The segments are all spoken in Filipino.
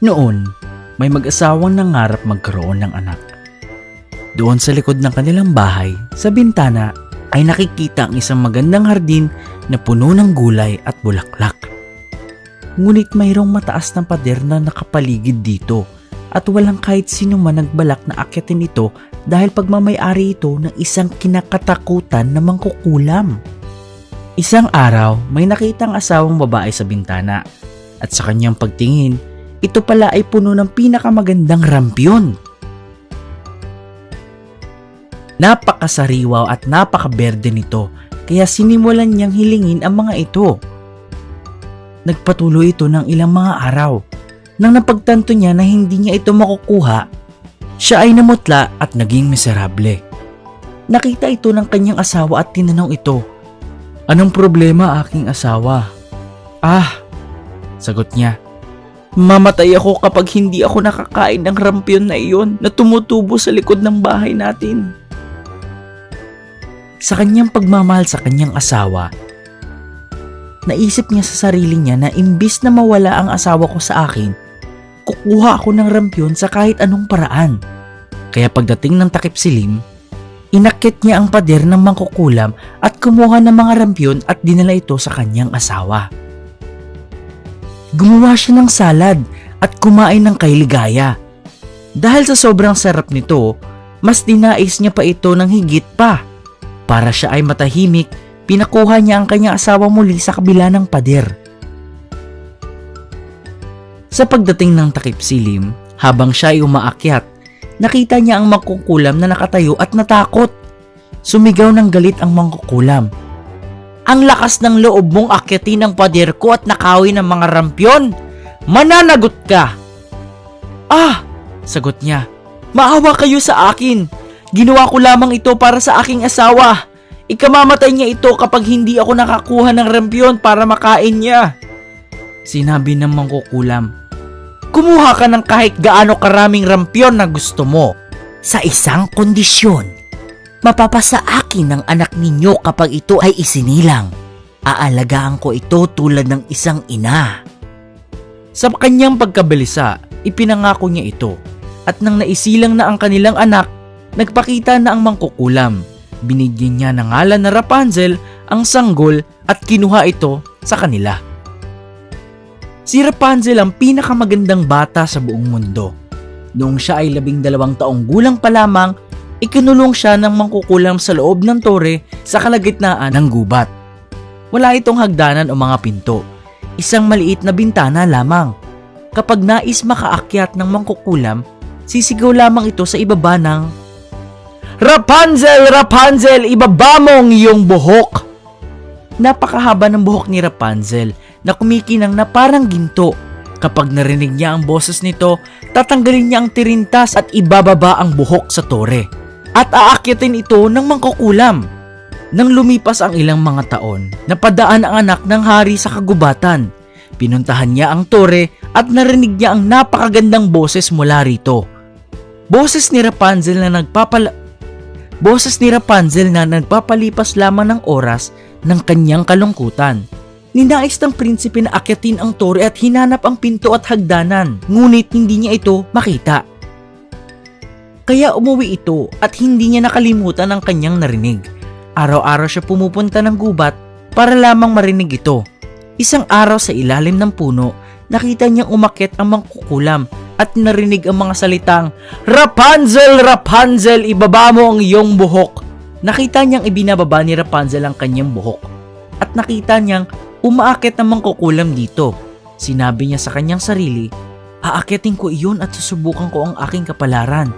Noon, may mag-asawang nangarap magkaroon ng anak. Doon sa likod ng kanilang bahay, sa bintana, ay nakikita ang isang magandang hardin na puno ng gulay at bulaklak. Ngunit mayroong mataas na pader na nakapaligid dito at walang kahit sino man nagbalak na akyatin ito dahil pagmamay-ari ito ng isang kinakatakutan na mangkukulam. Isang araw, may nakitang asawang babae sa bintana at sa kanyang pagtingin, ito pala ay puno ng pinakamagandang rampyon. Napakasariwaw at napakaberde nito kaya sinimulan niyang hilingin ang mga ito. Nagpatuloy ito ng ilang mga araw. Nang napagtanto niya na hindi niya ito makukuha, siya ay namutla at naging miserable. Nakita ito ng kanyang asawa at tinanong ito, "Anong problema, aking asawa?" Sagot niya, "Mamatay ako kapag hindi ako nakakain ng rampyon na iyon na tumutubo sa likod ng bahay natin." Sa kanyang pagmamahal sa kanyang asawa, naisip niya sa sarili niya na imbis na mawala ang asawa ko sa akin, kukuha ako ng rampyon sa kahit anong paraan. Kaya pagdating ng takip silim, inakyat niya ang pader ng mangkukulam at kumuha ng mga rampyon at dinala ito sa kanyang asawa. Gumawa siya ng salad at kumain ng kailigaya. Dahil sa sobrang sarap nito, mas dinais niya pa ito ng higit pa. Para siya ay matahimik, pinakuha niya ang kanyang asawa muli sa kabila ng pader. Sa pagdating ng takip silim, habang siya ay umaakyat, nakita niya ang mangkukulam na nakatayo at natakot. Sumigaw ng galit ang mangkukulam, "Ang lakas ng loob mong akyatin ang pader ko at nakawin ng mga rampyon! Mananagot ka!" Sagot niya, "Maawa kayo sa akin! Ginawa ko lamang ito para sa aking asawa! Ikamamatay niya ito kapag hindi ako nakakuha ng rampyon para makain niya." Sinabi ng mangkukulam, "Kumuha ka ng kahit gaano karaming rampyon na gusto mo. Sa isang kondisyon, mapapasa akin ng anak ninyo kapag ito ay isinilang. Aalagaan ko ito tulad ng isang ina." Sa kanyang pagkabalisa, ipinangako niya ito. At nang naisilang na ang kanilang anak, nagpakita na ang mangkukulam. Binigyan niya ng ngalan na Rapunzel ang sanggol at kinuha ito sa kanila. Si Rapunzel ang pinakamagandang bata sa buong mundo. Noong siya ay 12 taong gulang pa lamang, ikinulong siya ng mangkukulam sa loob ng tore sa kalagitnaan ng gubat. Wala itong hagdanan o mga pinto. Isang maliit na bintana lamang. Kapag nais makaakyat ng mangkukulam, sisigaw lamang ito sa ibaba ng, "Rapunzel! Rapunzel! Ibaba mo ang iyong buhok!" Napakahaba ng buhok ni Rapunzel na kumikinang na parang ginto. Kapag narinig niya ang boses nito, tatanggalin niya ang tirintas at ibababa ang buhok sa tore. At aakyatin ito ng mangkukulam. Nang lumipas ang ilang mga taon, napadaan ang anak ng hari sa kagubatan. Pinuntahan niya ang tore at narinig niya ang napakagandang boses mula rito. Boses ni Rapunzel na nagpapalipas lamang ng oras ng kanyang kalungkutan. Ninais ng prinsipe na akyatin ang tore at hinanap ang pinto at hagdanan, ngunit hindi niya ito makita. Kaya umuwi ito at hindi niya nakalimutan ang kanyang narinig. Araw-araw siya pumupunta ng gubat para lamang marinig ito. Isang araw sa ilalim ng puno, nakita niyang umakyat ang mangkukulam at narinig ang mga salitang, "Rapunzel! Rapunzel! Ibaba mo ang iyong buhok!" Nakita niyang ibinababa ni Rapunzel ang kanyang buhok at nakita niyang umaakyat ang mangkukulam dito. Sinabi niya sa kanyang sarili, "Aakyatin ko iyon at susubukan ko ang aking kapalaran."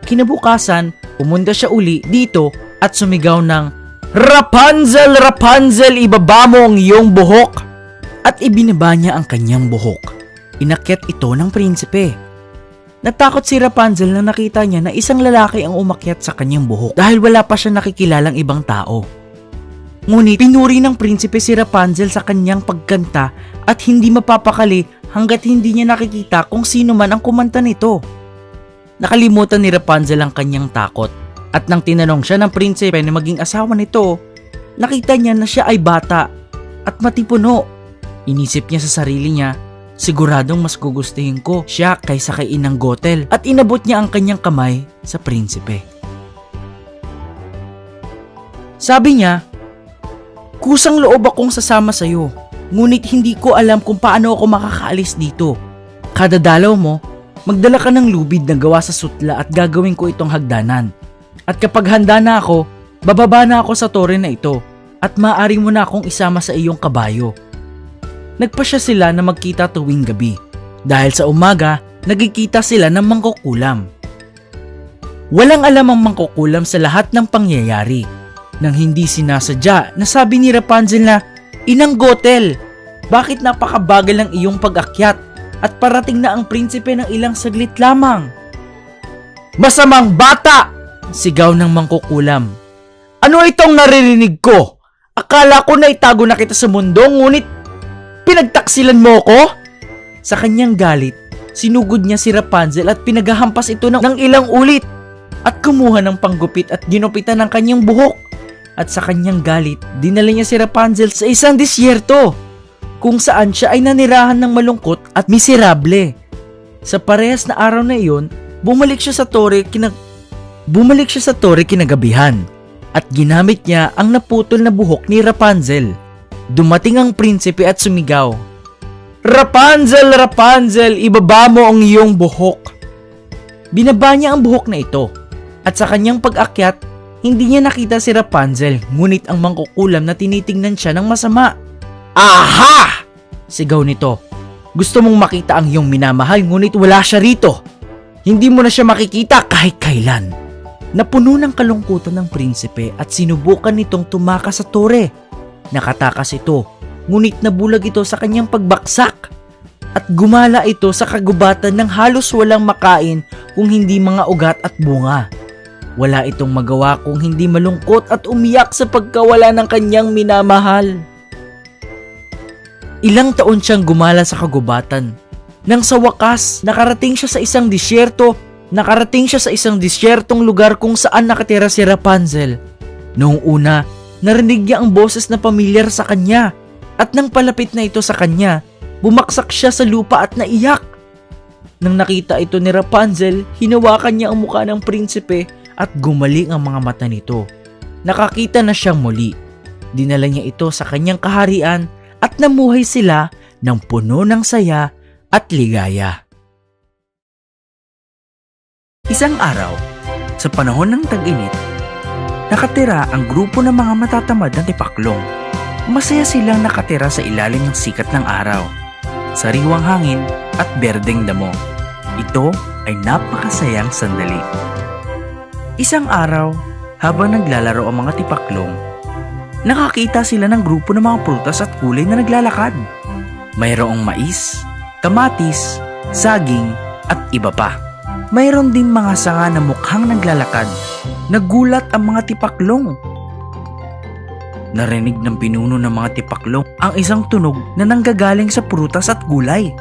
Kinabukasan, pumunta siya uli dito at sumigaw ng, "Rapunzel! Rapunzel! Ibaba mo ang iyong buhok!" At ibinaba niya ang kanyang buhok. Inakyat ito ng prinsipe. Natakot si Rapunzel nang nakita niya na isang lalaki ang umakyat sa kanyang buhok dahil wala pa siya nakikilalang ibang tao. Ngunit pinuri ng prinsipe si Rapunzel sa kanyang pagkanta at hindi mapapakali hanggat hindi niya nakikita kung sino man ang kumanta nito. Nakalimutan ni Rapunzel ang kanyang takot at nang tinanong siya ng prinsipe na maging asawa nito, nakita niya na siya ay bata at matipuno. Inisip niya sa sarili niya, Siguradong mas gugustuhin ko siya kaysa kay Inang Gothel at inabot niya ang kanyang kamay sa prinsipe. Sabi niya, kusang loob akong sasama sa'yo, ngunit hindi ko alam kung paano ako makakaalis dito. Kada dalaw mo, magdala ka ng lubid na gawa sa sutla at gagawin ko itong hagdanan. At kapag handa na ako, bababa na ako sa tore na ito at maaari mo na akong isama sa iyong kabayo. Nagpasya sila na magkita tuwing gabi dahil sa umaga nagkikita sila ng mangkukulam. Walang alam ang mangkukulam sa lahat ng pangyayari nang hindi sinasadya na sabi ni Rapunzel na, Inang Gothel, bakit napakabagal ng iyong pag-akyat at parating na ang prinsipe ng ilang saglit lamang? Masamang bata! Sigaw ng mangkukulam. Ano itong naririnig ko? Akala ko na itago na kita sa mundo ngunit pinagtaksilan mo ko? Sa kanyang galit, sinugod niya si Rapunzel at pinaghahampas ito ng ilang ulit at kumuha ng panggupit at ginupitan ng kanyang buhok. At sa kanyang galit, dinala niya si Rapunzel sa isang disyerto kung saan siya ay nanirahan ng malungkot at miserable. Sa parehas na araw na iyon, bumalik siya sa tore kinagabihan at ginamit niya ang naputol na buhok ni Rapunzel. Dumating ang prinsipe at sumigaw, Rapunzel, Rapunzel, ibaba mo ang iyong buhok. Binaba niya ang buhok na ito at sa kanyang pag-akyat, hindi niya nakita si Rapunzel ngunit ang mangkukulam na tinitingnan siya ng masama. Aha! Sigaw nito, gusto mong makita ang iyong minamahal ngunit wala siya rito. Hindi mo na siya makikita kahit kailan. Napuno ng kalungkutan ng prinsipe at sinubukan nitong tumakas sa tore. Nakatakas ito, ngunit nabulag ito sa kanyang pagbaksak at gumala ito sa kagubatan ng halos walang makain kung hindi mga ugat at bunga. Wala itong magawa kung hindi malungkot at umiyak sa pagkawala ng kanyang minamahal. Ilang taon siyang gumala sa kagubatan. Nang sa wakas, nakarating siya sa isang disyertong lugar kung saan nakatira si Rapunzel. Noong una, narinig niya ang boses na pamilyar sa kanya at nang palapit na ito sa kanya, bumaksak siya sa lupa at naiyak. Nang nakita ito ni Rapunzel, hinawakan niya ang mukha ng prinsipe at gumaling ang mga mata nito. Nakakita na siyang muli. Dinala niya ito sa kanyang kaharian at namuhay sila ng puno ng saya at ligaya. Isang araw, sa panahon ng tag-init, nakatira ang grupo ng mga matatamad na tipaklong. Masaya silang nakatira sa ilalim ng sikat ng araw, sariwang hangin at berdeng damo. Ito ay napakasayang sandali. Isang araw, habang naglalaro ang mga tipaklong, nakakita sila ng grupo ng mga prutas at gulay na naglalakad. Mayroong mais, kamatis, saging at iba pa. Mayroon din mga sanga na mukhang naglalakad. Nagulat ang mga tipaklong. Narinig ng pinuno ng mga tipaklong ang isang tunog na nanggagaling sa prutas at gulay.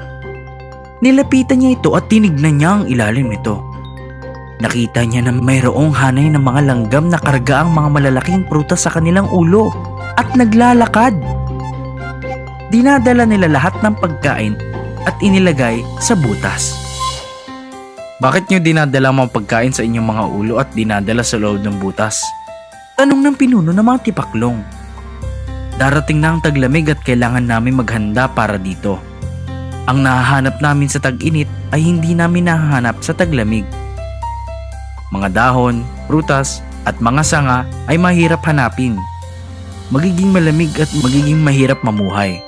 Nilapitan niya ito at tinignan niya ang ilalim nito. Nakita niya na mayroong hanay ng mga langgam na karga ang mga malalaking prutas sa kanilang ulo at naglalakad. Dinadala nila lahat ng pagkain at inilagay sa butas. Bakit niyo dinadala ang mga pagkain sa inyong mga ulo at dinadala sa loob ng butas? Tanong ng pinuno ng mga tipaklong. Darating na ang taglamig at kailangan namin maghanda para dito. Ang nahahanap namin sa tag-init ay hindi namin nahahanap sa taglamig. Mga dahon, prutas at mga sanga ay mahirap hanapin. Magiging malamig at magiging mahirap mamuhay.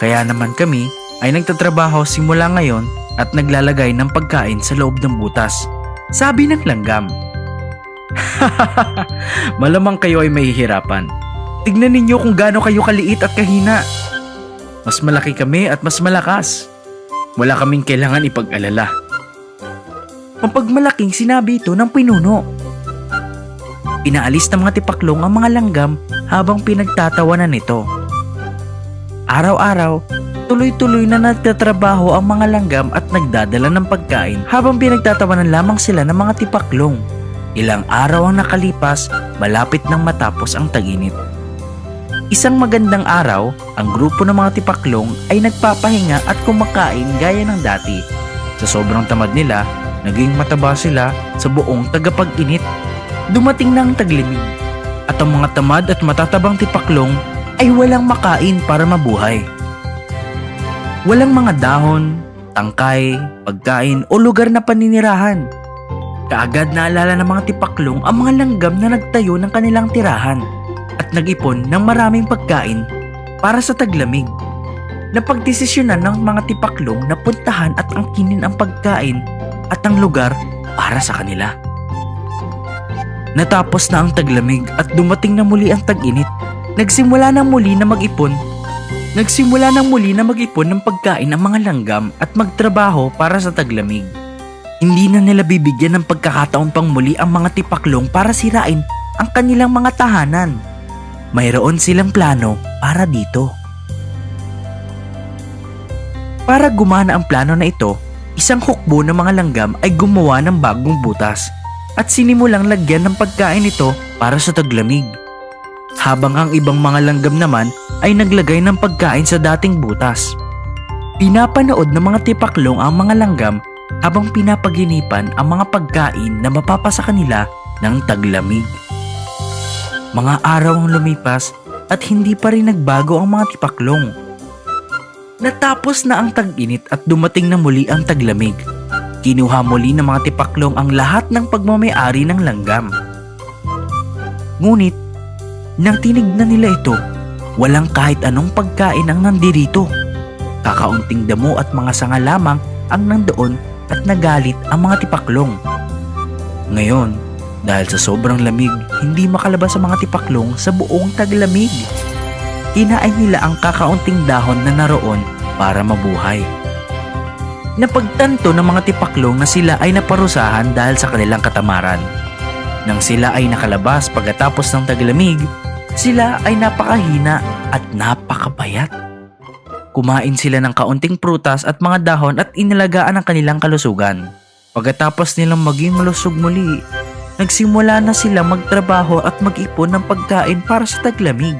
Kaya naman kami ay nagtatrabaho simula ngayon at naglalagay ng pagkain sa loob ng butas. Sabi ng langgam. Malamang kayo ay mahihirapan. Tignan ninyo kung gaano kayo kaliit at kahina. Mas malaki kami at mas malakas. Wala kaming kailangan ipag-alala. Mapagmalaking sinabi ito ng pinuno. Pinaalis ng mga tipaklong ang mga langgam habang pinagtatawanan nito. Araw-araw, tuloy-tuloy na nagtatrabaho ang mga langgam at nagdadala ng pagkain habang pinagtatawanan lamang sila ng mga tipaklong. Ilang araw ang nakalipas, malapit nang matapos ang tag-init. Isang magandang araw, ang grupo ng mga tipaklong ay nagpapahinga at kumakain gaya ng dati. Sa sobrang tamad nila, naging mataba sila sa buong tagapag-init. Dumating na ang taglimig at ang mga tamad at matatabang tipaklong ay walang makain para mabuhay. Walang mga dahon, tangkay, pagkain o lugar na paninirahan. Kaagad naalala ng mga tipaklong ang mga langgam na nagtayo ng kanilang tirahan at nag-ipon ng maraming pagkain para sa taglamig. Napagdesisyonan ng mga tipaklong na puntahan at angkinin ang pagkain at ang lugar para sa kanila. Natapos na ang taglamig at dumating na muli ang tag-init. Nagsimula na muli na mag-ipon ng pagkain ang mga langgam at magtrabaho para sa taglamig. Hindi na nila bibigyan ng pagkakataon pang muli ang mga tipaklong para sirain ang kanilang mga tahanan. Mayroon silang plano para dito. Para gumana ang plano na ito, isang hukbo ng mga langgam ay gumawa ng bagong butas at sinimulang lagyan ng pagkain ito para sa taglamig. Habang ang ibang mga langgam naman ay naglagay ng pagkain sa dating butas. Pinapanood ng mga tipaklong ang mga langgam habang pinapaginipan ang mga pagkain na mapapasa kanila ng taglamig. Mga araw ang lumipas at hindi pa rin nagbago ang mga tipaklong. Natapos na ang tag-init at dumating na muli ang taglamig. Kinuha muli ng mga tipaklong ang lahat ng pagmamay-ari ng langgam. Ngunit, nang tinignan nila ito, walang kahit anong pagkain ang nandirito. Kakaunting damo at mga sanga lamang ang nandoon at nagalit ang mga tipaklong. Ngayon, dahil sa sobrang lamig, hindi makalabas ang mga tipaklong sa buong taglamig. Kinain nila ang kakaunting dahon na naroon para mabuhay. Napagtanto ng mga tipaklong na sila ay naparusahan dahil sa kanilang katamaran. Nang sila ay nakalabas pagkatapos ng taglamig, sila ay napakahina at napakabayat. Kumain sila ng kaunting prutas at mga dahon at inalagaan ang kanilang kalusugan. Pagkatapos nilang maging malusog muli, nagsimula na sila magtrabaho at mag-ipon ng pagkain para sa taglamig.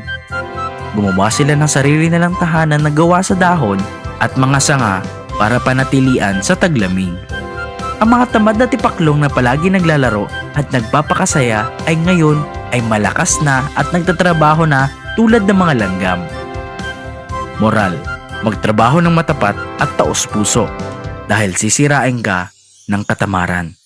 Gumawa sila ng sarili nilang tahanan na gawa sa dahon at mga sanga para panatilian sa taglamig. Ang mga tamad na tipaklong na palagi naglalaro at nagpapakasaya ay ngayon ay malakas na at nagtatrabaho na tulad ng mga langgam. Moral, magtrabaho ng matapat at taos puso dahil sisirain ka ng katamaran.